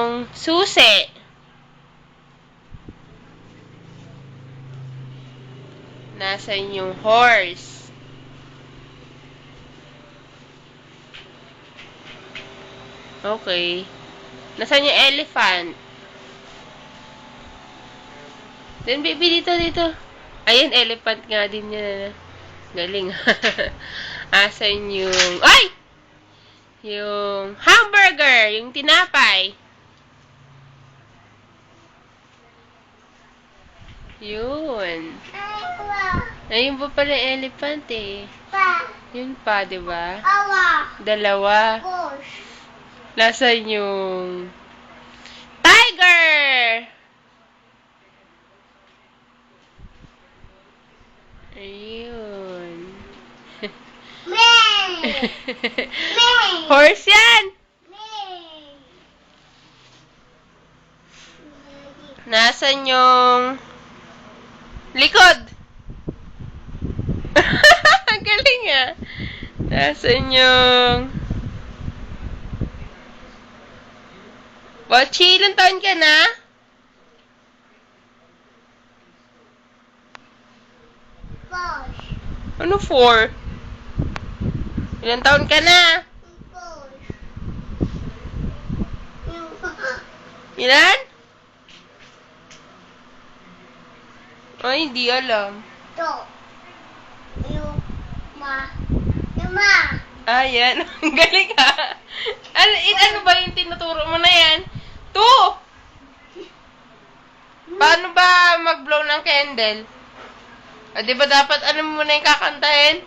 yung susi? Nasaan yung horse? Okay. Nasaan yung elephant? Then, baby, dito. Ayun, elephant nga din yan. Galing. Asan yung... Ay! Yung hamburger, yung tinapay. Yun. Ayun pa pala elephant eh. Yun pa, diba? Dalawa. Nasaan yung tiger? Ayun. Horse yan! Nasaan yung likod? Galing ah. Nasaan yung... Bochi, ilang taon ka na? Ano 4? Ilang taon ka na? Ilan? Ay, hindi alam. Ah, yan. Ang galing ha. Ano ba yung tinuturo mo na yan? 2! Paano ba mag-blow ng candle? Ah, di ba dapat alam mo na yung kakantahin?